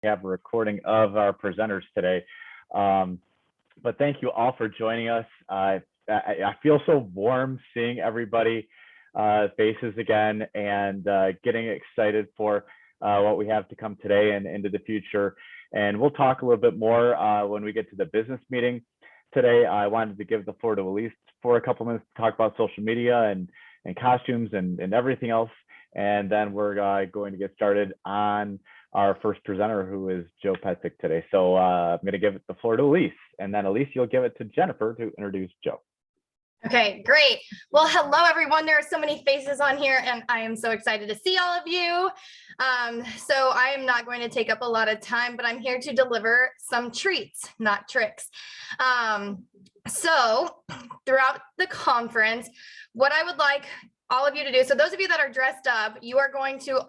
have a recording of our presenters today. But thank you all for joining us. I feel so warm seeing everybody faces again, and getting excited for what we have to come today and into the future. And we'll talk a little bit more when we get to the business meeting today. I wanted to give the floor to Elise for a couple minutes to talk about social media and costumes and everything else. And then we're going to get started on our first presenter, who is Joe Petsick today. So I'm going to give the floor to Elise, and then Elise, you'll give it to Jennifer to introduce Joe. Okay, great. Well, hello, everyone. There are so many faces on here, and I am so excited to see all of you. So I am not going to take up a lot of time, but I'm here to deliver some treats, not tricks. So throughout the conference, what I would like all of you to do, so those of you that are dressed up, you are going to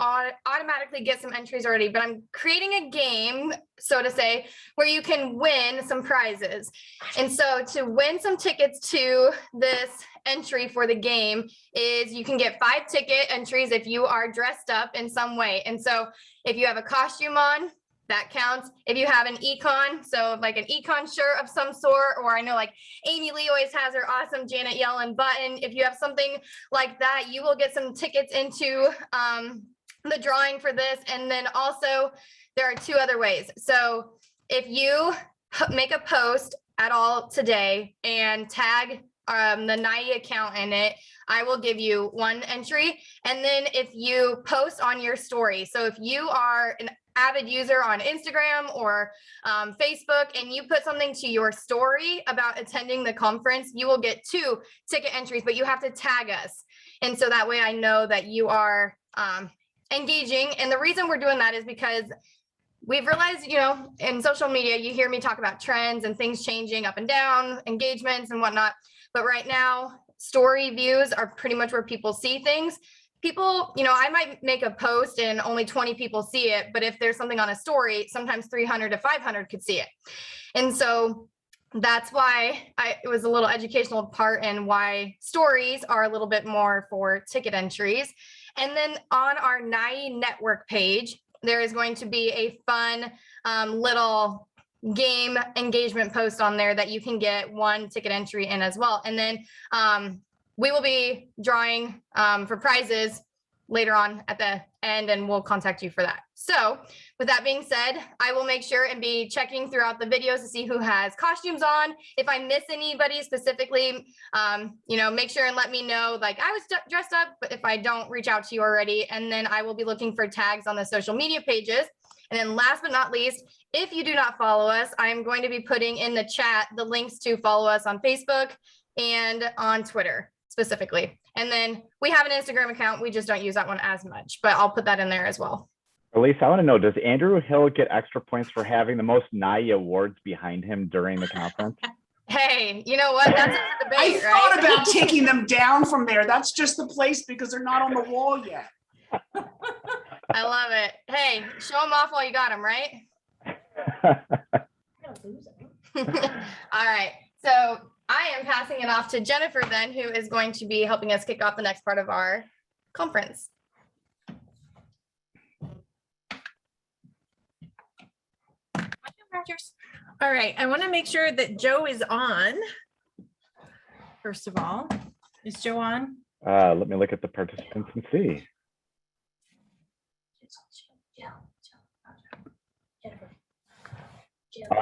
automatically get some entries already, but I'm creating a game, so to say, where you can win some prizes. And so to win some tickets to this entry for the game is you can get 5 ticket entries if you are dressed up in some way. And so if you have a costume on, that counts. If you have an econ, so like an econ shirt of some sort, or I know like Amy Lee always has her awesome Janet Yellen button. If you have something like that, you will get some tickets into the drawing for this. And then also there are 2 other ways. So if you make a post at all today and tag the NAEE account in it, I will give you 1 entry. And then if you post on your story, so if you are an avid user on Instagram or Facebook, and you put something to your story about attending the conference, you will get 2 ticket entries, but you have to tag us. And so that way I know that you are engaging. And the reason we're doing that is because we've realized, you know, in social media, you hear me talk about trends and things changing up and down, engagements and whatnot. But right now, story views are pretty much where people see things. People, you know, I might make a post and only 20 people see it, but if there's something on a story, sometimes 300 to 500 could see it. And so that's why it was a little educational part, and why stories are a little bit more for ticket entries. And then on our NAEE network page, there is going to be a fun little game engagement post on there that you can get 1 ticket entry in as well. And then we will be drawing for prizes later on at the end, and we'll contact you for that. So with that being said, I will make sure and be checking throughout the videos to see who has costumes on. If I miss anybody specifically, you know, make sure and let me know, like I was dressed up, but if I don't, reach out to you already. And then I will be looking for tags on the social media pages. And then last but not least, if you do not follow us, I'm going to be putting in the chat the links to follow us on Facebook and on Twitter specifically. And then we have an Instagram account. We just don't use that one as much, but I'll put that in there as well. Elise, I want to know, does Andrew Hill get extra points for having the most NAEE awards behind him during the conference? Hey, you know what? That's a debate, I thought about taking them down from there. That's just the place because they're not on the wall yet. I love it. Hey, show them off while you got them, right? All right. So I am passing it off to Jennifer then, who is going to be helping us kick off the next part of our conference. All right, I want to make sure that Joe is on. First of all, is Joe on? Let me look at the participants and see.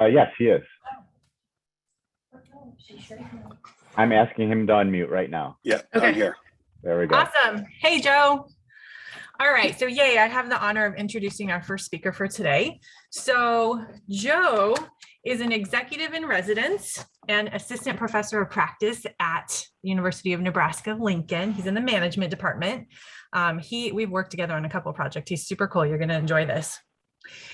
Yes, he is. I'm asking him to unmute right now. Yeah, okay. I'm here. There we go. Awesome. Hey, Joe. All right, so yay, I have the honor of introducing our first speaker for today. So Joe is an executive in residence and assistant professor of practice at the University of Nebraska, Lincoln. He's in the management department. We've worked together on a couple of projects. He's super cool. You're going to enjoy this.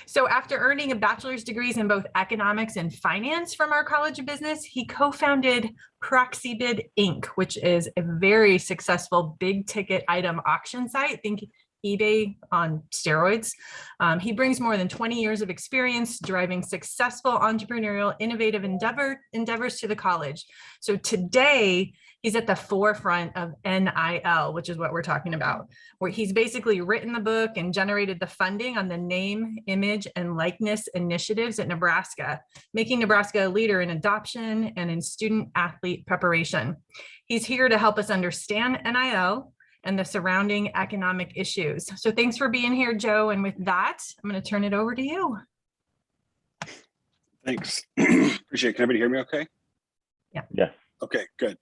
So after earning a bachelor's degrees in both economics and finance from our College of Business, he co-founded Proxybid Inc., which is a very successful big ticket item auction site. Think eBay on steroids. He brings more than 20 years of experience driving successful entrepreneurial innovative endeavors to the college. So today He's at the forefront of NIL, which is what we're talking about, where he's basically written the book and generated the funding on the name, image, and likeness initiatives at Nebraska, making Nebraska a leader in adoption and in student athlete preparation. He's here to help us understand NIL and the surrounding economic issues. So thanks for being here, Joe. And with that, I'm going to turn it over to you. Thanks. Appreciate it. Can everybody hear me okay? Yes. Okay, good.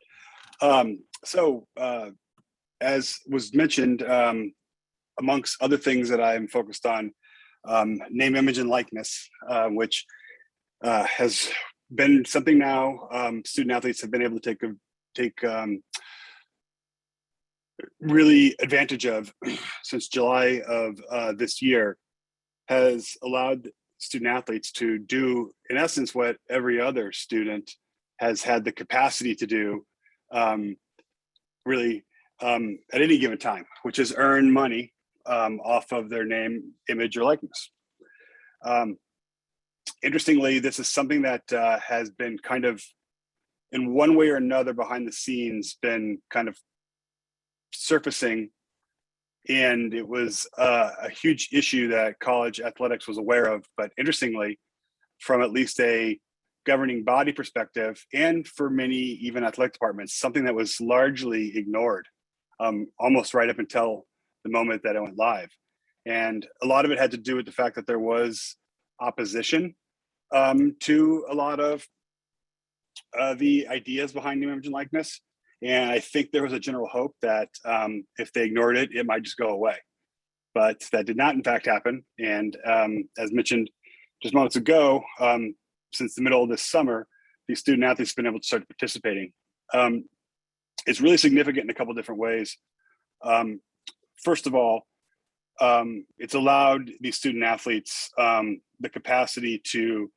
As was mentioned, amongst other things that I'm focused on, name, image, and likeness, which has been something now student athletes have been able to take really advantage of since July of this year, has allowed student athletes to do, in essence, what every other student has had the capacity to do really at any given time, which is earn money off of their name, image, or likeness. Interestingly, this is something that has been kind of, in one way or another behind the scenes, been kind of surfacing, and it was a huge issue that college athletics was aware of. But interestingly, from at least a governing body perspective, and for many even athletic departments, something that was largely ignored almost right up until the moment that it went live. And a lot of it had to do with the fact that there was opposition to a lot of the ideas behind name, image, and likeness. And I think there was a general hope that if they ignored it, it might just go away. But that did not in fact happen. And as mentioned just moments ago, since the middle of this summer, these student athletes have been able to start participating. It's really significant in a couple different ways. First of all, it's allowed these student athletes the capacity to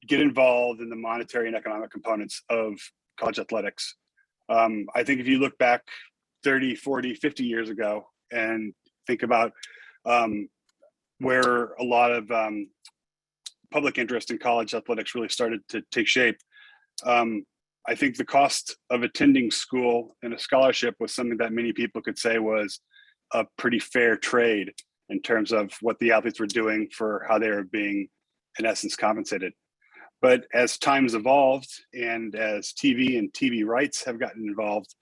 get involved in the monetary and economic components of college athletics. I think if you look back 30, 40, 50 years ago and think about where a lot of public interest in college athletics really started to take shape, I think the cost of attending school and a scholarship was something that many people could say was a pretty fair trade in terms of what the athletes were doing for how they were being, in essence, compensated. But as times evolved and as TV and TV rights have gotten involved,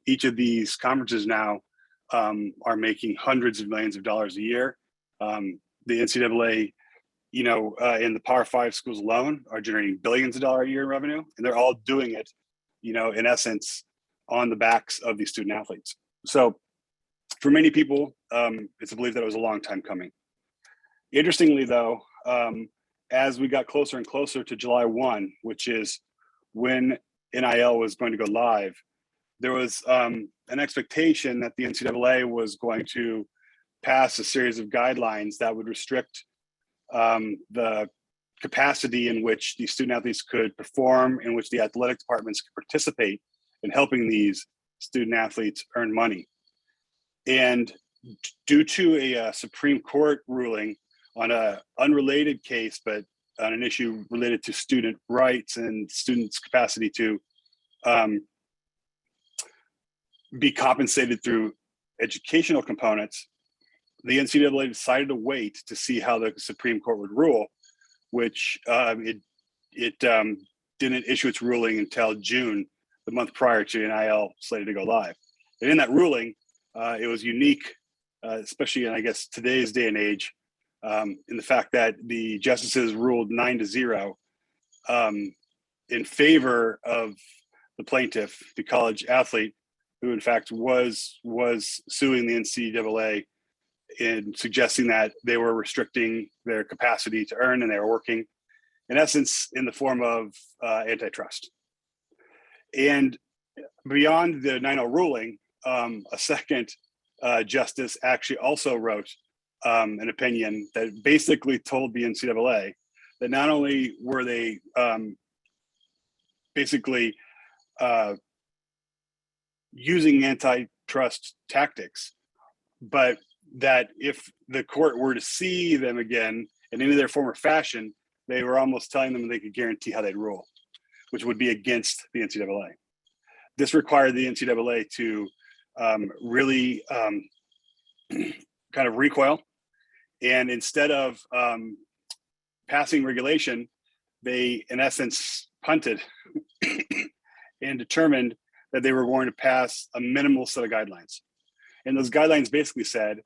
each of these conferences now are making hundreds of millions of dollars a year. The NCAA, in the Power 5 schools alone, are generating billions of dollars a year in revenue, and they're all doing it, in essence, on the backs of these student athletes. So for many people, it's a belief that it was a long time coming. Interestingly, though, as we got closer and closer to July 1, which is when NIL was going to go live, there was an expectation that the NCAA was going to pass a series of guidelines that would restrict the capacity in which the student athletes could perform, in which the athletic departments could participate in helping these student athletes earn money. And due to a Supreme Court ruling on an unrelated case, but on an issue related to student rights and students' capacity to be compensated through educational components, the NCAA decided to wait to see how the Supreme Court would rule, which it didn't issue its ruling until June, the month prior to NIL slated to go live. And in that ruling, it was unique, especially in, I guess, today's day and age, in the fact that the justices ruled 9-0 in favor of the plaintiff, the college athlete, who in fact was suing the NCAA in suggesting that they were restricting their capacity to earn, and they were working, in essence, in the form of antitrust. And beyond the 9-0 ruling, a second justice actually also wrote an opinion that basically told the NCAA that not only were they basically using antitrust tactics, but that if the court were to see them again in any of their former fashion, they were almost telling them they could guarantee how they'd rule, which would be against the NCAA. this required the NCAA to really kind of recoil. And instead of passing regulation, they, in essence, punted and determined that they were going to pass a minimal set of guidelines. And those guidelines basically said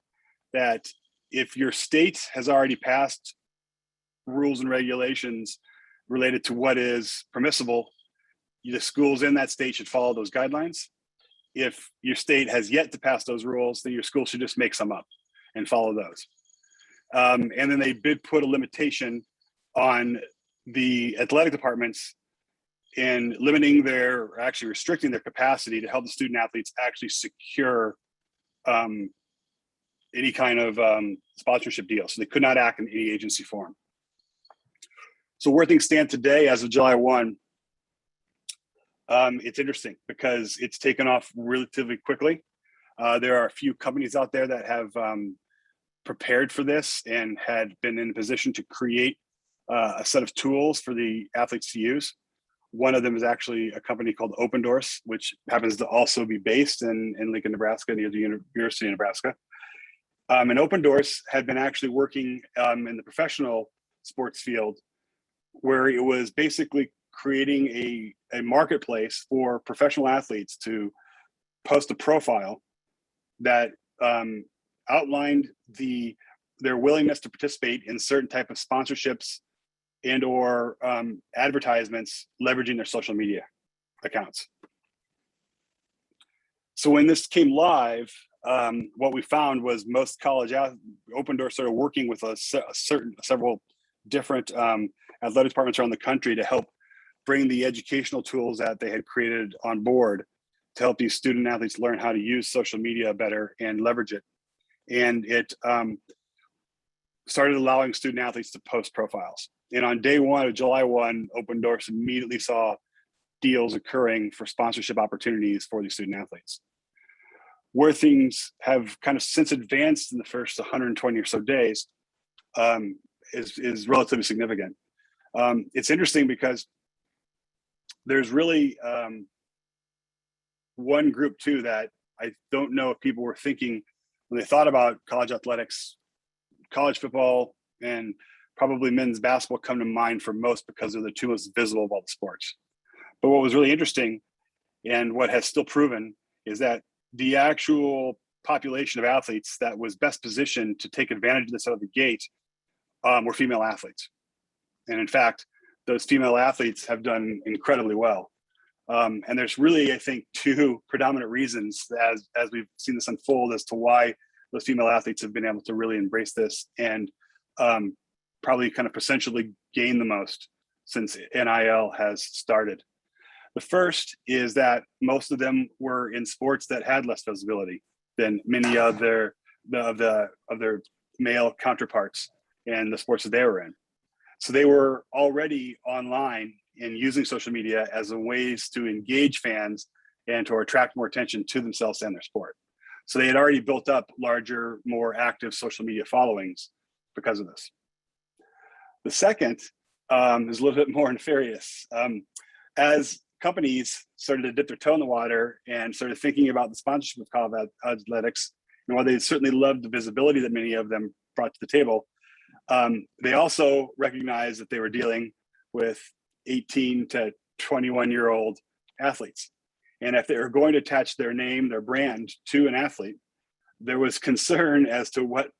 that if your state has already passed rules and regulations related to what is permissible, the schools in that state should follow those guidelines. If your state has yet to pass those rules, then your school should just make some up and follow those. And then they did put a limitation on the athletic departments in limiting their, actually restricting their capacity to help the student athletes actually secure any kind of sponsorship deal. So they could not act in any agency form. So where things stand today, as of July 1, it's interesting because it's taken off relatively quickly. There are a few companies out there that have prepared for this and had been in a position to create a set of tools for the athletes to use. One of them is actually a company called Open Doors, which happens to also be based in Lincoln, Nebraska, near the University of Nebraska. And Open Doors had been actually working in the professional sports field, where it was basically creating a marketplace for professional athletes to post a profile that outlined their willingness to participate in certain type of sponsorships and or advertisements leveraging their social media accounts. So when this came live, what we found was most college Open Door started working with several different athletic departments around the country to help bring the educational tools that they had created on board to help these student athletes learn how to use social media better and leverage it. And it started allowing student athletes to post profiles. And on day one of July 1, Open Doors immediately saw deals occurring for sponsorship opportunities for these student athletes. Where things have kind of since advanced in the first 120 or so days is relatively significant. It's interesting because there's really one group too that I don't know if people were thinking when they thought about college athletics. College football and probably men's basketball come to mind for most because they're the two most visible of all the sports. But what was really interesting and what has still proven is that the actual population of athletes that was best positioned to take advantage of this out of the gate were female athletes. And in fact, those female athletes have done incredibly well. And there's really, I think, two predominant reasons as we've seen this unfold as to why those female athletes have been able to really embrace this and probably kind of potentially gain the most since NIL has started. The first is that most of them were in sports that had less visibility than many of their male counterparts in the sports that they were in. So they were already online and using social media as a ways to engage fans and to attract more attention to themselves and their sport. So they had already built up larger, more active social media followings because of this. The second is a little bit more nefarious. As companies started to dip their toe in the water and started thinking about the sponsorship of college athletics, and while they certainly loved the visibility that many of them brought to the table, they also recognized that they were dealing with 18 to 21-year-old athletes. And if they were going to attach their name, their brand to an athlete, there was concern as to what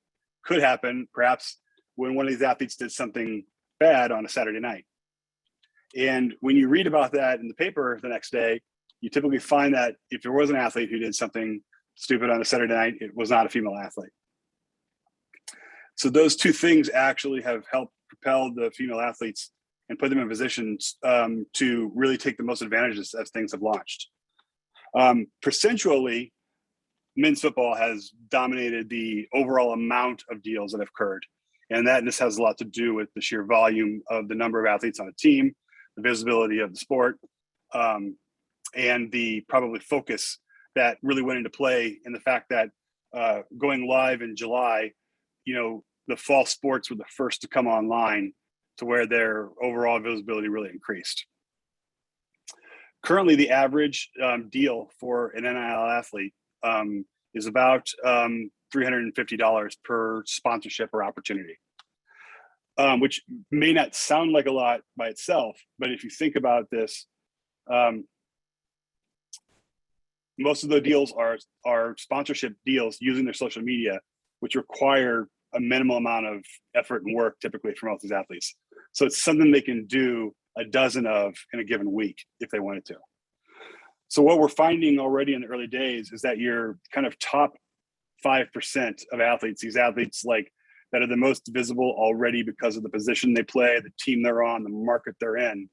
could happen, perhaps when one of these athletes did something bad on a Saturday night. And when you read about that in the paper the next day, you typically find that if there was an athlete who did something stupid on a Saturday night, it was not a female athlete. So those two things actually have helped propel the female athletes and put them in positions to really take the most advantages as things have launched. Percentually, men's football has dominated the overall amount of deals that have occurred. And that just has a lot to do with the sheer volume of the number of athletes on a team, the visibility of the sport, and the probably focus that really went into play in the fact that going live in July, the fall sports were the first to come online to where their overall visibility really increased. Currently, the average deal for an NIL athlete is about $350 per sponsorship or opportunity, which may not sound like a lot by itself, but if you think about this, most of the deals are sponsorship deals using their social media, which require a minimal amount of effort and work typically from most of these athletes. So it's something they can do a dozen of in a given week if they wanted to. So what we're finding already in the early days is that your kind of top 5% of athletes, these athletes like that are the most visible already because of the position they play, the team they're on, the market they're in,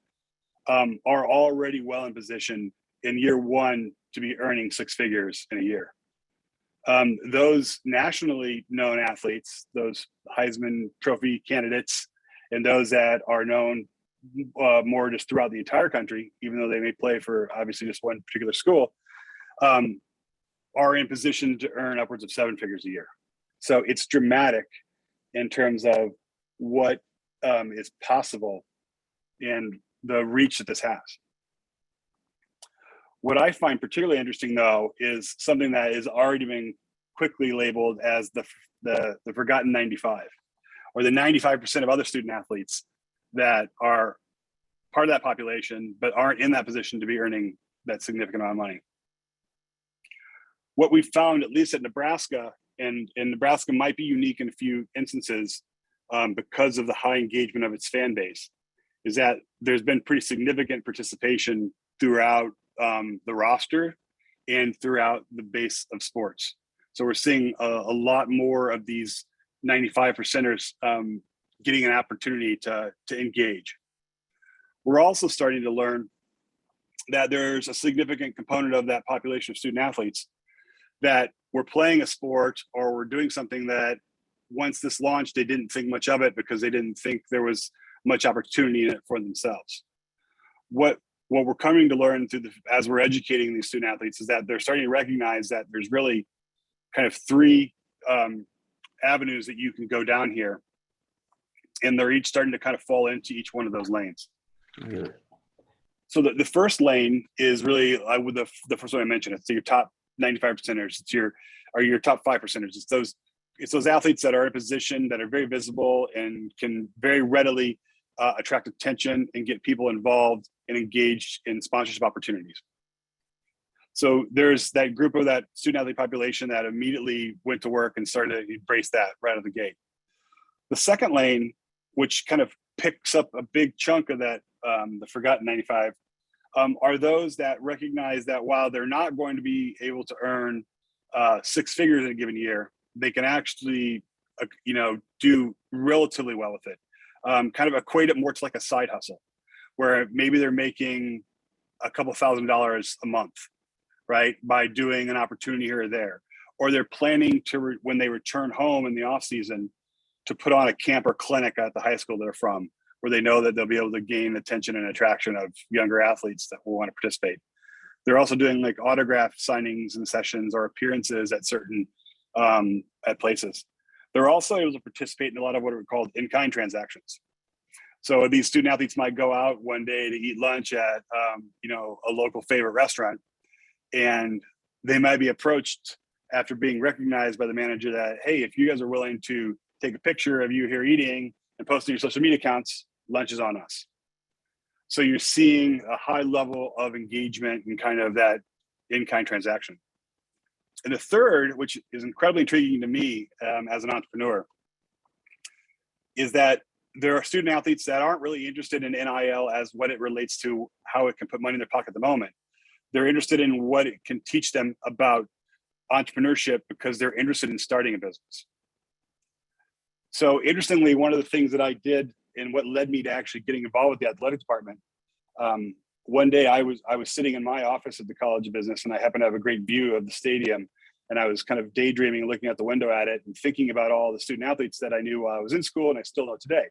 are already well in position in year one to be earning six figures in a year. Those nationally known athletes, those Heisman Trophy candidates, and those that are known more just throughout the entire country, even though they may play for obviously just one particular school, are in position to earn upwards of seven figures a year. So it's dramatic in terms of what is possible and the reach that this has. What I find particularly interesting, though, is something that is already being quickly labeled as the forgotten 95, or the 95% of other student athletes that are part of that population, but aren't in that position to be earning that significant amount of money. What we found, at least at Nebraska, and Nebraska might be unique in a few instances because of the high engagement of its fan base, is that there's been pretty significant participation throughout the roster and throughout the base of sports. So we're seeing a lot more of these 95%ers getting an opportunity to engage. We're also starting to learn that there's a significant component of that population of student athletes that were playing a sport or were doing something that once this launched, they didn't think much of it because they didn't think there was much opportunity in it for themselves. What we're coming to learn as we're educating these student athletes is that they're starting to recognize that there's really kind of three avenues that you can go down here, and they're each starting to kind of fall into each one of those lanes. Yeah. So the first lane is really with the first one I mentioned. It's your top 95%ers. It's your top 5%ers. It's those athletes that are in a position that are very visible and can very readily attract attention and get people involved and engaged in sponsorship opportunities. So there's that group of that student athlete population that immediately went to work and started to embrace that right out of the gate. The second lane, which kind of picks up a big chunk of that, the forgotten 95, are those that recognize that while they're not going to be able to earn six figures in a given year, they can actually, do relatively well with it. Kind of equate it more to like a side hustle, where maybe they're making a couple $1,000s a month, right, by doing an opportunity here or there, or they're planning to when they return home in the off season to put on a camp or clinic at the high school they're from, where they know that they'll be able to gain attention and attraction of younger athletes that will want to participate. They're also doing like autograph signings and sessions or appearances at certain at places. They're also able to participate in a lot of what are called in-kind transactions. So these student athletes might go out one day to eat lunch at a local favorite restaurant, and they might be approached after being recognized by the manager that, hey, if you guys are willing to take a picture of you here eating and post on your social media accounts, lunch is on us. So you're seeing a high level of engagement and kind of that in-kind transaction. And the third, which is incredibly intriguing to me as an entrepreneur, is that there are student athletes that aren't really interested in NIL as what it relates to how it can put money in their pocket at the moment. They're interested in what it can teach them about entrepreneurship because they're interested in starting a business. So interestingly, one of the things that I did and what led me to actually getting involved with the athletic department, one day I was sitting in my office at the College of Business, and I happened to have a great view of the stadium, and I was kind of daydreaming, looking out the window at it and thinking about all the student athletes that I knew while I was in school and I still know today.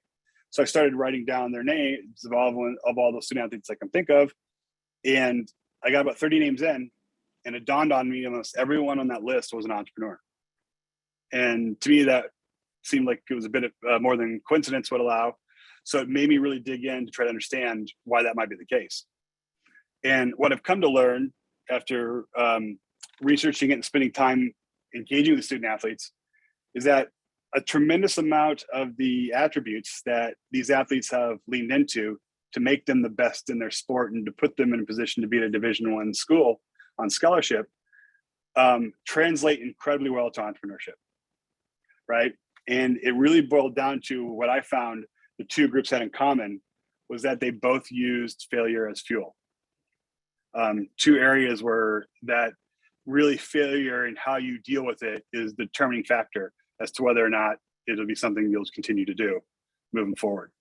So I started writing down their names of all those student athletes I can think of, and I got about 30 names in, and it dawned on me almost everyone on that list was an entrepreneur. And to me, that seemed like it was a bit of more than coincidence would allow. So it made me really dig in to try to understand why that might be the case. And what I've come to learn after researching it and spending time engaging with student athletes is that a tremendous amount of the attributes that these athletes have leaned into to make them the best in their sport and to put them in a position to be at a Division I school on scholarship translate incredibly well to entrepreneurship, right? And it really boiled down to what I found the two groups had in common was that they both used failure as fuel. Two areas where that really failure and how you deal with it is the determining factor as to whether or not it'll be something you'll continue to do moving forward.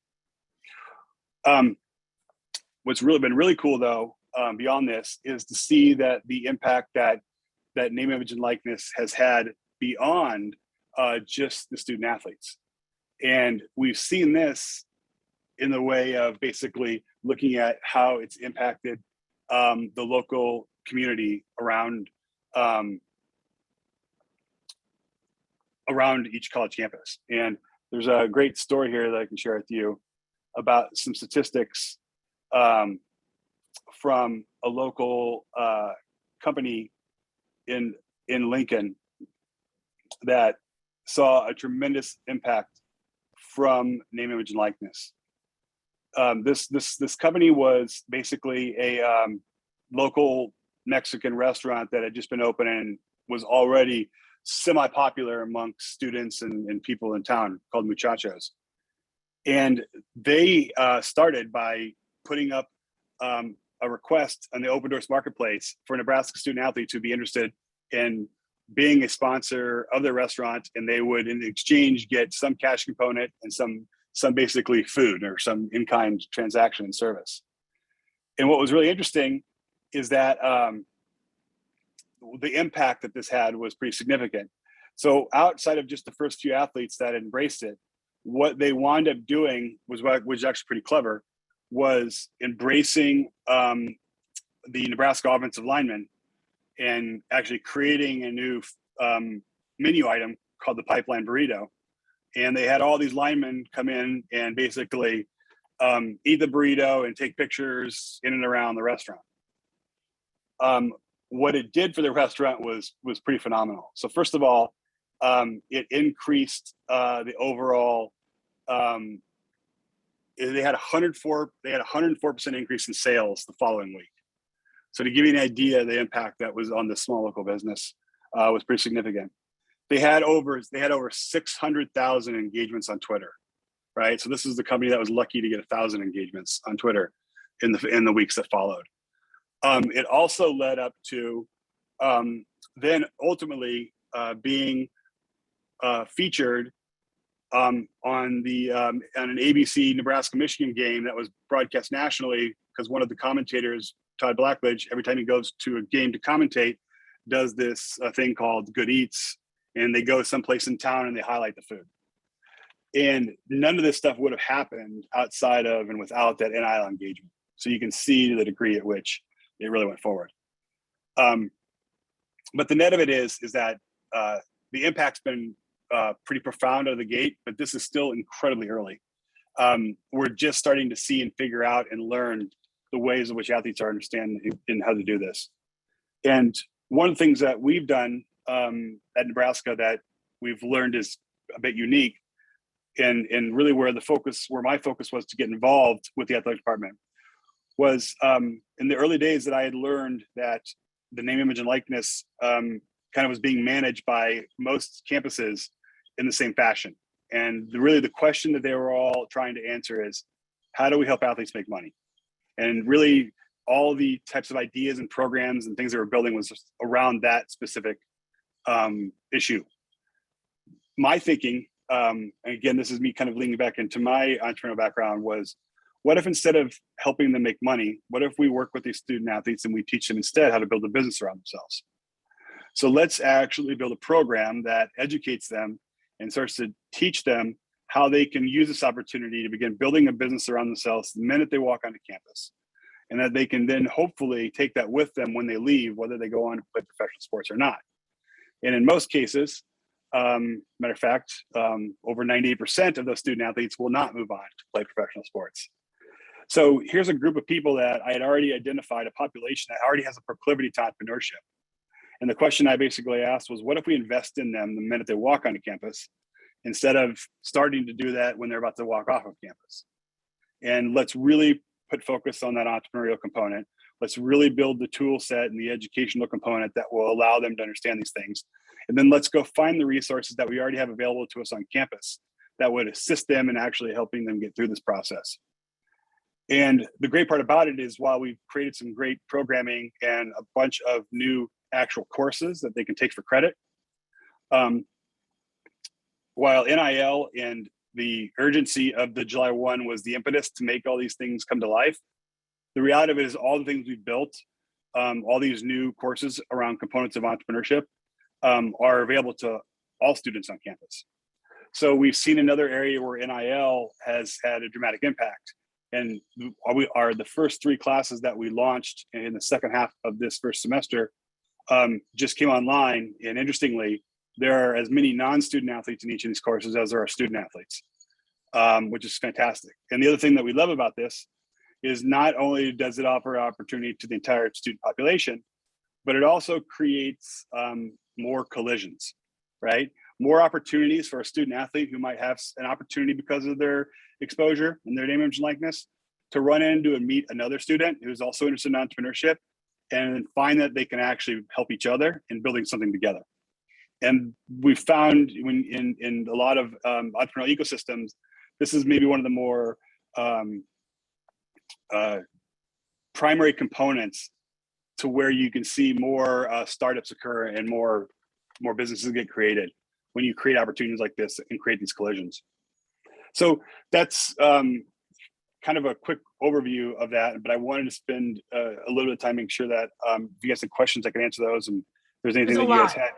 What's really been really cool though, beyond this, is to see that the impact that name, image, and likeness has had beyond just the student athletes. And we've seen this in the way of basically looking at how it's impacted the local community around each college campus. And there's a great story here that I can share with you about some statistics from a local company in Lincoln that saw a tremendous impact from name, image, and likeness. This company was basically a local Mexican restaurant that had just been open and was already semi-popular amongst students and people in town, called Muchachos. And they started by putting up a request on the Open Doors Marketplace for Nebraska student athletes who'd be interested in being a sponsor of their restaurant, and they would in exchange get some cash component and some basically food or some in-kind transaction and service. And what was really interesting is that the impact that this had was pretty significant. So outside of just the first few athletes that embraced it, what they wound up doing was actually pretty clever, was embracing the Nebraska offensive linemen and actually creating a new menu item called the Pipeline Burrito. And they had all these linemen come in and basically eat the burrito and take pictures in and around the restaurant. What it did for the restaurant was pretty phenomenal. So first of all, it increased the overall. They had 104% increase in sales the following week. So to give you an idea, the impact that was on the small local business was pretty significant. They had over 600,000 engagements on Twitter, right? So this is the company that was lucky to get 1,000 engagements on Twitter in the weeks that followed. It also led up to then ultimately being featured on an ABC Nebraska Michigan game that was broadcast nationally, because one of the commentators, Todd Blackledge, every time he goes to a game to commentate, does this thing called Good Eats, and they go someplace in town and they highlight the food. And none of this stuff would have happened outside of and without that NIL engagement. So you can see the degree at which it really went forward. But the net of it is that the impact's been pretty profound out of the gate, but this is still incredibly early. We're just starting to see and figure out and learn the ways in which athletes are understanding and how to do this. And one of the things that we've done at Nebraska that we've learned is a bit unique, and really where my focus was to get involved with the athletic department was in the early days that I had learned that the name, image, and likeness kind of was being managed by most campuses in the same fashion. And really the question that they were all trying to answer is, how do we help athletes make money? And really all the types of ideas and programs and things they were building was just around that specific issue. My thinking, and again, this is me kind of leaning back into my entrepreneurial background, was what if instead of helping them make money, what if we work with these student athletes and we teach them instead how to build a business around themselves? So let's actually build a program that educates them and starts to teach them how they can use this opportunity to begin building a business around themselves the minute they walk onto campus. And that they can then hopefully take that with them when they leave, whether they go on to play professional sports or not. And in most cases, matter of fact, over 98% of those student athletes will not move on to play professional sports. So here's a group of people that I had already identified, a population that already has a proclivity to entrepreneurship. And the question I basically asked was, what if we invest in them the minute they walk onto campus, instead of starting to do that when they're about to walk off of campus? And let's really put focus on that entrepreneurial component. Let's really build the tool set and the educational component that will allow them to understand these things. And then let's go find the resources that we already have available to us on campus that would assist them in actually helping them get through this process. And the great part about it is, while we've created some great programming and a bunch of new actual courses that they can take for credit, while NIL and the urgency of the July 1 was the impetus to make all these things come to life, the reality of it is all the things we've built, all these new courses around components of entrepreneurship are available to all students on campus. So we've seen another area where NIL has had a dramatic impact. And we are the first 3 classes that we launched in the second half of this first semester just came online. And interestingly, there are as many non-student athletes in each of these courses as there are student athletes, which is fantastic. And the other thing that we love about this is not only does it offer opportunity to the entire student population, but it also creates more collisions, right? More opportunities for a student athlete who might have an opportunity because of their exposure and their name, image, and likeness to run into and meet another student who's also interested in entrepreneurship, and find that they can actually help each other in building something together. And we found in a lot of entrepreneurial ecosystems, this is maybe one of the more primary components to where you can see more startups occur and more businesses get created when you create opportunities like this and create these collisions. So that's kind of a quick overview of that, but I wanted to spend a little bit of time making sure that if you guys have questions, I can answer those. And if there's anything that you guys had.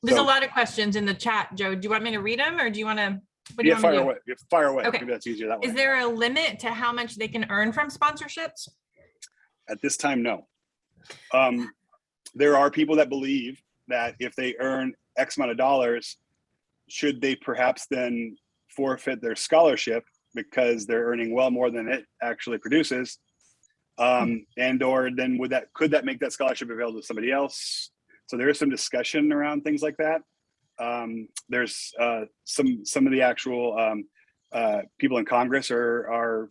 There's a lot of questions in the chat, Joe. Do you want me to read them, or do you want to? What do you want fire me to do? away. Fire away. Okay. Maybe that's easier that way. Is there a limit to how much they can earn from sponsorships? At this time, no. There are people that believe that if they earn X amount of dollars, should they perhaps then forfeit their scholarship because they're earning well more than it actually produces, and or then could that make that scholarship available to somebody else? So there is some discussion around things like that. There's some of the actual people in Congress are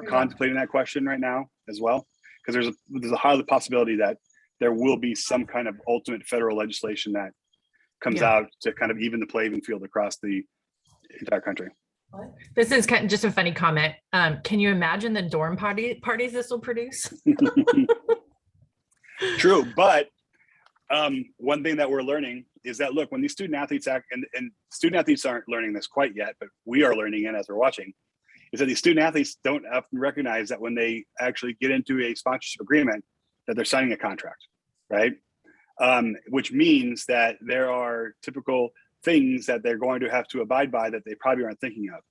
contemplating that question right now as well, because there's a high possibility that there will be some kind of ultimate federal legislation that comes out to kind of even the playing field across the entire country. This is kind of just a funny comment. Can you imagine the dorm parties this will produce? True, but one thing that we're learning is that, look, when these student athletes and student athletes aren't learning this quite yet, but we are learning it as we're watching, is that these student athletes don't often recognize that when they actually get into a sponsorship agreement, that they're signing a contract, right? Which means that there are typical things that they're going to have to abide by that they probably aren't thinking of.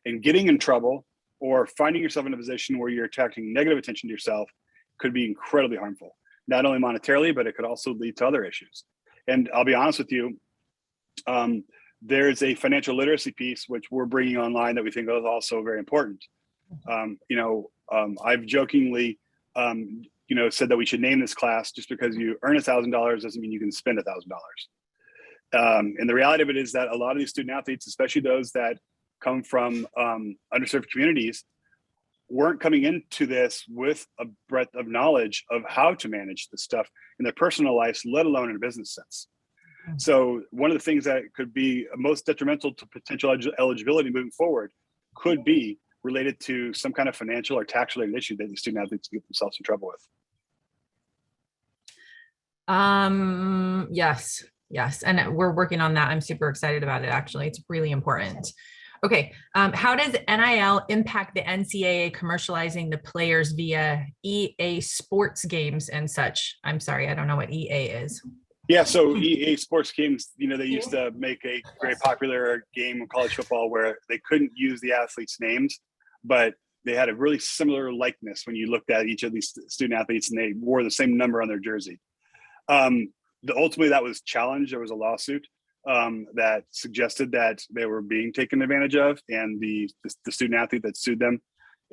And getting in trouble or finding yourself in a position where you're attracting negative attention to yourself could be incredibly harmful, not only monetarily, but it could also lead to other issues. And I'll be honest with you, there's a financial literacy piece which we're bringing online that we think is also very important. I've jokingly said that we should name this class. Just because you earn $1,000 doesn't mean you can spend $1,000. And the reality of it is that a lot of these student athletes, especially those that come from underserved communities, weren't coming into this with a breadth of knowledge of how to manage this stuff in their personal lives, let alone in a business sense. So one of the things that could be most detrimental to potential eligibility moving forward could be related to some kind of financial or tax related issue that the student athletes get themselves in trouble with. Yes. And we're working on that. I'm super excited about it. Actually, it's really important. Okay. How does NIL impact the NCAA commercializing the players via EA sports games and such? I'm sorry, I don't know what EA is. Yeah, so EA sports games, they used to make a very popular game of college football where they couldn't use the athletes' names, but they had a really similar likeness when you looked at each of these student athletes and they wore the same number on their jersey. Ultimately, that was challenged. There was a lawsuit that suggested that they were being taken advantage of, and the student athlete that sued them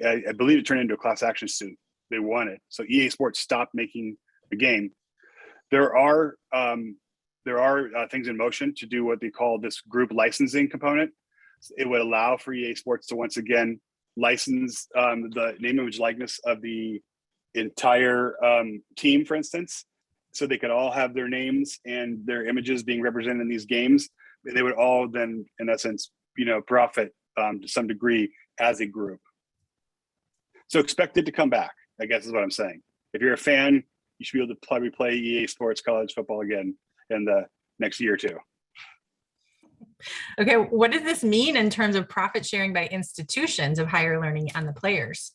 I believe it turned into a class action suit. They won it. So EA Sports stopped making the game. There are things in motion to do what they call this group licensing component. It would allow for EA Sports to once again license the name, image, likeness of the entire team, for instance, so they could all have their names and their images being represented in these games. They would all then, in essence, profit to some degree as a group. So expect it to come back, I guess is what I'm saying. If you're a fan, you should be able to probably play EA Sports college football again in the next year or two. Okay, what does this mean in terms of profit sharing by institutions of higher learning and the players?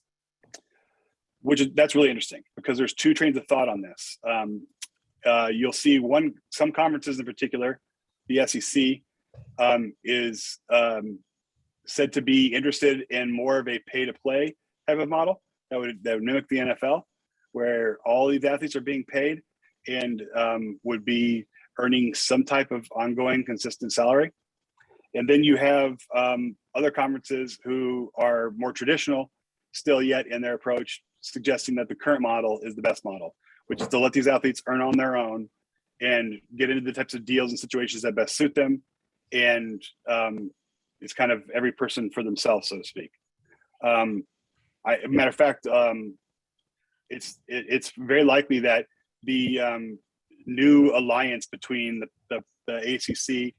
That's really interesting because there's two trains of thought on this. You'll see some conferences in particular, the SEC is said to be interested in more of a pay-to-play type of model that would mimic the NFL, where all these athletes are being paid and would be earning some type of ongoing consistent salary. And then you have other conferences who are more traditional still yet in their approach, suggesting that the current model is the best model, which is to let these athletes earn on their own and get into the types of deals and situations that best suit them. And it's kind of every person for themselves, so to speak. Matter of fact, it's very likely that the new alliance between the ACC,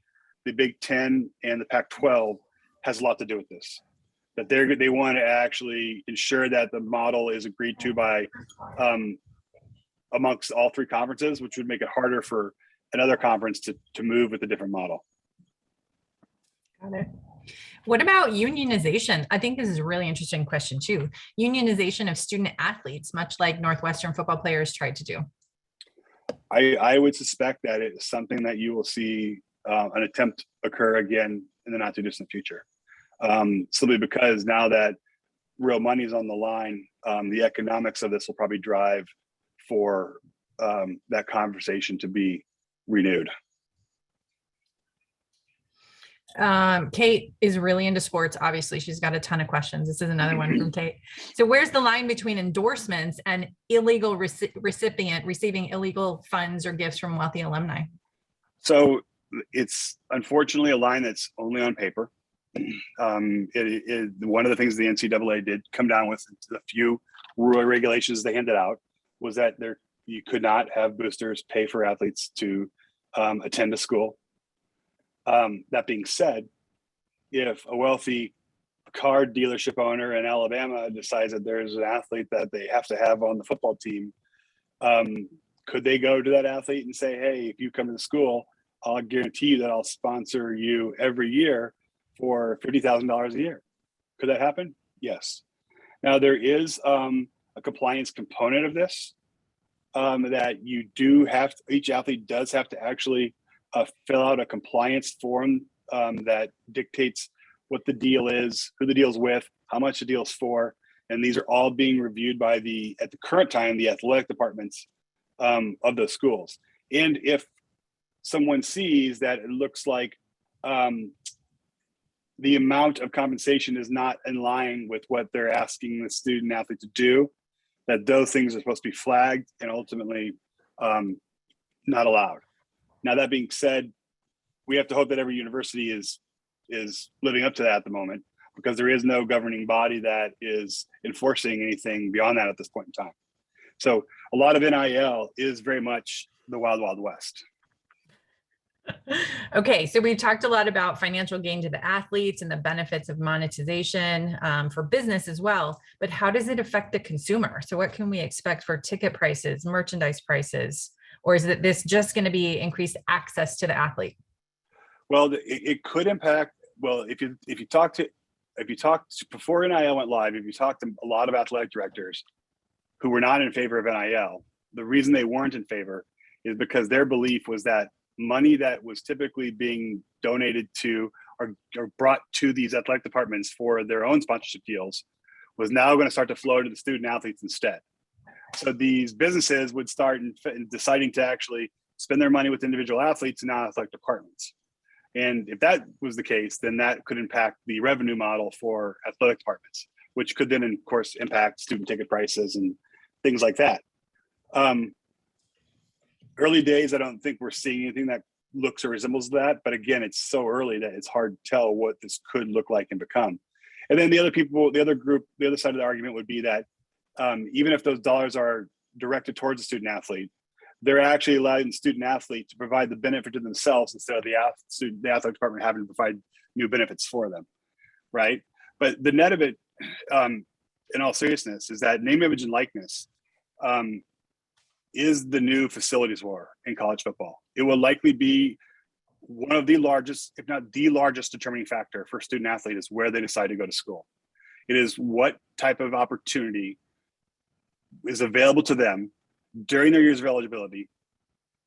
the Big Ten, and the Pac-12 has a lot to do with this. That they want to actually ensure that the model is agreed to by amongst all three conferences, which would make it harder for another conference to move with a different model. Got it. What about unionization? I think this is a really interesting question too. Unionization of student athletes, much like Northwestern football players tried to do. I would suspect that it is something that you will see an attempt occur again in the not too distant future. Simply because now that real money is on the line, the economics of this will probably drive for that conversation to be renewed. Kate is really into sports. Obviously, she's got a ton of questions. This is another one from Kate. So where's the line between endorsements and illegal recipient receiving illegal funds or gifts from wealthy alumni? So it's unfortunately a line that's only on paper. One of the things the NCAA did come down with, the few rule regulations they handed out, was that you could not have boosters pay for athletes to attend a school. That being said, if a wealthy car dealership owner in Alabama decides that there's an athlete that they have to have on the football team, could they go to that athlete and say, hey, if you come to the school, I'll guarantee you that I'll sponsor you every year for $50,000 a year? Could that happen? Yes. Now there is a compliance component of this that you do have to, each athlete does have to actually fill out a compliance form that dictates what the deal is, who the deal's with, how much the deal's for, and these are all being reviewed by at the current time, the athletic departments of the schools. And if someone sees that it looks like the amount of compensation is not in line with what they're asking the student athlete to do, that those things are supposed to be flagged and ultimately not allowed. Now, that being said, we have to hope that every university is living up to that at the moment, because there is no governing body that is enforcing anything beyond that at this point in time. So a lot of NIL is very much the wild, wild west. Okay, so we've talked a lot about financial gain to the athletes and the benefits of monetization for business as well, but how does it affect the consumer? So what can we expect for ticket prices, merchandise prices, or is this just going to be increased access to the athlete? Well, it could impact. Well, if you talk before NIL went live, if you talk to a lot of athletic directors who were not in favor of NIL, the reason they weren't in favor is because their belief was that money that was typically being donated to or brought to these athletic departments for their own sponsorship deals was now going to start to flow to the student athletes instead. So these businesses would start deciding to actually spend their money with individual athletes and not athletic departments. And if that was the case, then that could impact the revenue model for athletic departments, which could then, of course, impact student ticket prices and things like that. Early days, I don't think we're seeing anything that looks or resembles that. But again, it's so early that it's hard to tell what this could look like and become. And then the other side of the argument would be that even if those dollars are directed towards the student athlete, they're actually allowing the student athlete to provide the benefit to themselves instead of the athletic department having to provide new benefits for them, right? But the net of it, in all seriousness, is that name, image, and likeness is the new facilities war in college football. It will likely be one of the largest, if not the largest, determining factor for student athlete is where they decide to go to school. It is what type of opportunity is available to them during their years of eligibility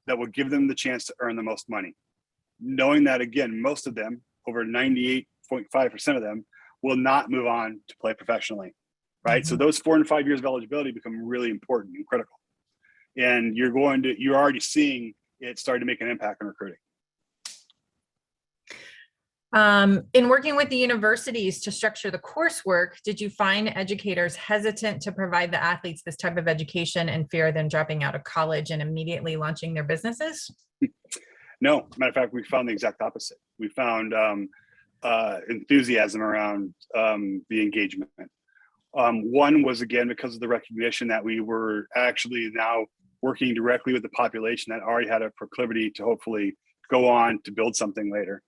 that will give them the chance to earn the most money. Knowing that, again, most of them, over 98.5% of them, will not move on to play professionally, right? So those 4 and 5 years of eligibility become really important and critical. And you're already seeing it start to make an impact on recruiting. In working with the universities to structure the coursework, did you find educators hesitant to provide the athletes this type of education and fear them dropping out of college and immediately launching their businesses? No, matter of fact, we found the exact opposite. We found enthusiasm around the engagement. One was, again, because of the recognition that we were actually now working directly with the population that already had a proclivity to hopefully go on to build something later.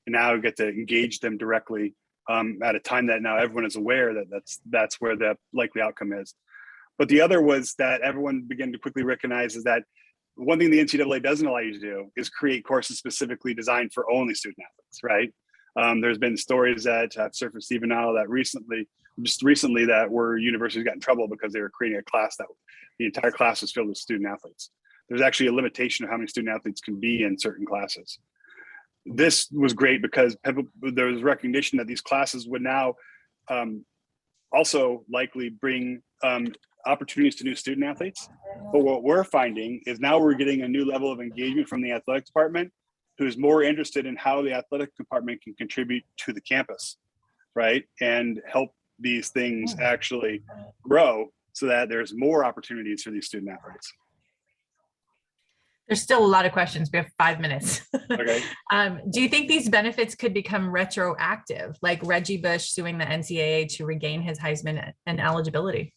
And now we get to engage them directly at a time that now everyone is aware that that's where the likely outcome is. But the other was that everyone began to quickly recognize is that one thing the NCAA doesn't allow you to do is create courses specifically designed for only student athletes, right? There's been stories that have surfaced even now that just recently that where universities got in trouble because they were creating a class that the entire class was filled with student athletes. There's actually a limitation of how many student athletes can be in certain classes. This was great because there was recognition that these classes would now also likely bring opportunities to new student athletes. But what we're finding is now we're getting a new level of engagement from the athletic department, who's more interested in how the athletic department can contribute to the campus, right? And help these things actually grow so that there's more opportunities for these student athletes. There's still a lot of questions. We have 5 minutes. Okay. Do you think these benefits could become retroactive, like Reggie Bush suing the NCAA to regain his Heisman and eligibility?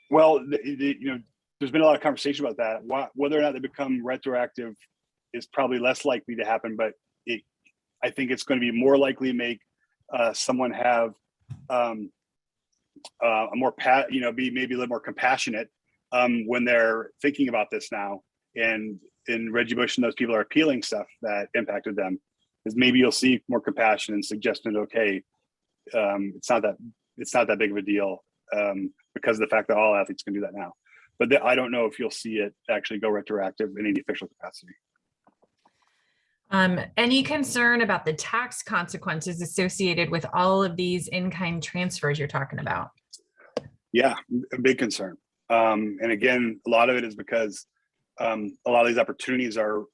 Well, there's been a lot of conversation about that. Whether or not they become retroactive is probably less likely to happen, but I think it's going to be more likely to make someone have a more be maybe a little more compassionate when they're thinking about this now. And Reggie Bush and those people are appealing stuff that impacted them, is maybe you'll see more compassion and suggestion. Okay, it's not that big of a deal because of the fact that all athletes can do that now. But I don't know if you'll see it actually go retroactive in any official capacity. Any concern about the tax consequences associated with all of these in-kind transfers you're talking about? Yeah, a big concern. And again, a lot of it is because a lot of these opportunities are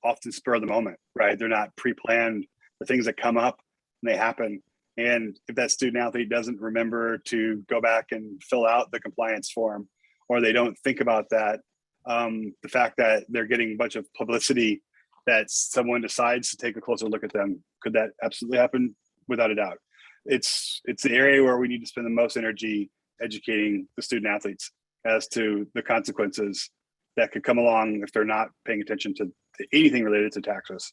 often spur of the moment, right? They're not pre-planned. The things that come up and they happen. And if that student athlete doesn't remember to go back and fill out the compliance form, or they don't think about that, the fact that they're getting a bunch of publicity that someone decides to take a closer look at them, could that absolutely happen? Without a doubt. It's the area where we need to spend the most energy educating the student athletes as to the consequences that could come along if they're not paying attention to anything related to taxes,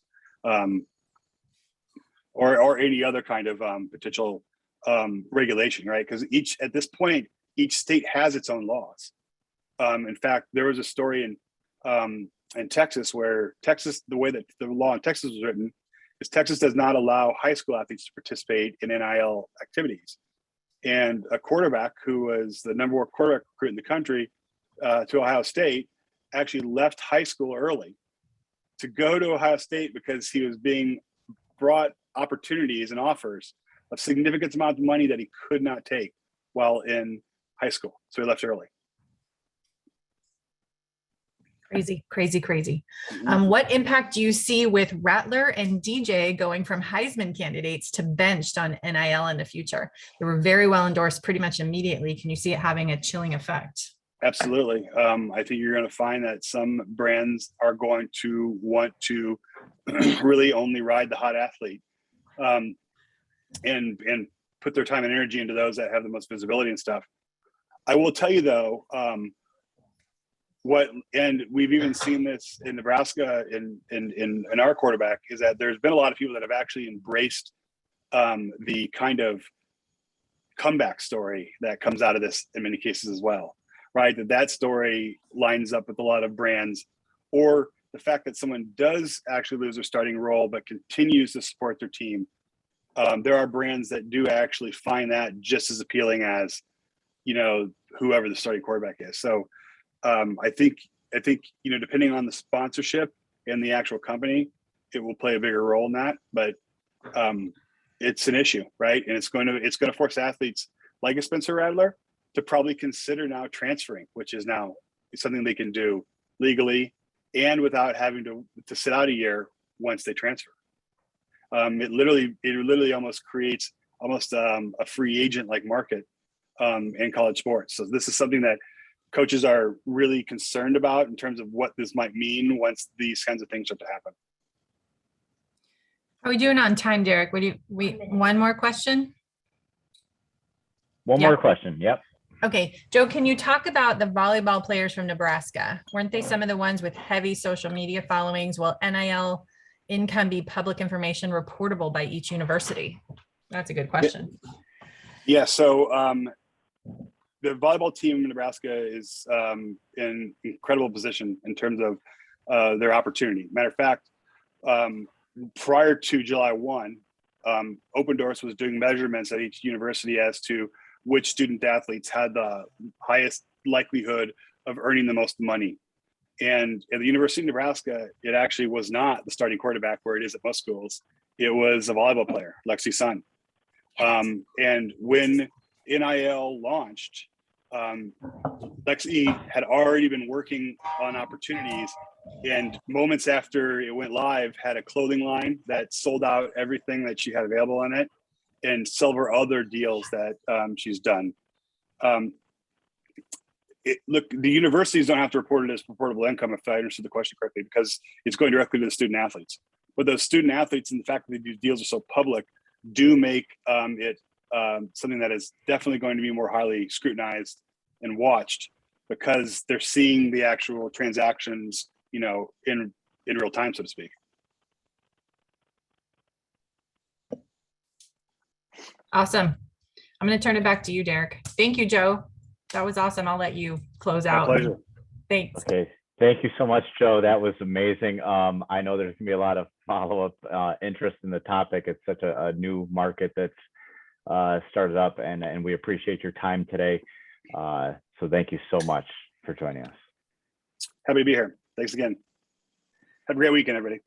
or any other kind of potential regulation, right? Because at this point, each state has its own laws. In fact, there was a story in Texas where the way that the law in Texas was written is Texas does not allow high school athletes to participate in NIL activities. And a quarterback who was the number one quarterback recruit in the country to Ohio State actually left high school early to go to Ohio State because he was being brought opportunities and offers of significant amount of money that he could not take while in high school. So he left early. Crazy, crazy, crazy. Mhm. What impact do you see with Rattler and DJ going from Heisman candidates to benched on NIL in the future? They were very well endorsed pretty much immediately. Can you see it having a chilling effect? Absolutely. I think you're going to find that some brands are going to want to really only ride the hot athlete, and put their time and energy into those that have the most visibility and stuff. I will tell you though, and we've even seen this in Nebraska in our quarterback, is that there's been a lot of people that have actually embraced the kind of comeback story that comes out of this in many cases as well, right? That story lines up with a lot of brands, or the fact that someone does actually lose their starting role but continues to support their team. There are brands that do actually find that just as appealing as, whoever the starting quarterback is. So I think, depending on the sponsorship and the actual company, it will play a bigger role in that, but it's an issue, right? And it's going to force athletes like a Spencer Rattler to probably consider now transferring, which is now something they can do legally and without having to sit out a year once they transfer. It literally almost creates a free agent like market in college sports. So this is something that coaches are really concerned about in terms of what this might mean once these kinds of things start to happen. How are we doing on time, Derek? One more question? One Yeah. more question. Yep. Okay, Joe, can you talk about the volleyball players from Nebraska? Weren't they some of the ones with heavy social media followings? Will NIL income be public information reportable by each university? That's a good question. Yeah, so the volleyball team in Nebraska is in incredible position in terms of their opportunity. Matter of fact, prior to July 1, Open Doors was doing measurements at each university as to which student athletes had the highest likelihood of earning the most money. And at the University of Nebraska, it actually was not the starting quarterback where it is at most schools. It was a volleyball player, Lexi's son. And when NIL launched, Lexi had already been working on opportunities, and moments after it went live, had a clothing line that sold out everything that she had available on it, and several other deals that she's done. Look, the universities don't have to report it as reportable income, if I understood the question correctly, because it's going directly to the student athletes. But those student athletes and the fact that these deals are so public do make it something that is definitely going to be more highly scrutinized and watched, because they're seeing the actual transactions, in real time, so to speak. Awesome. I'm going to turn it back to you, Derek. Thank you, Joe. That was awesome. I'll let you close out. My pleasure. Thanks. Okay. Thank you so much, Joe. That was amazing. I know there's gonna be a lot of follow-up interest in the topic. It's such a new market that's started up, and we appreciate your time today. So thank you so much for joining us. Happy to be here. Thanks again. Have a great weekend, everybody.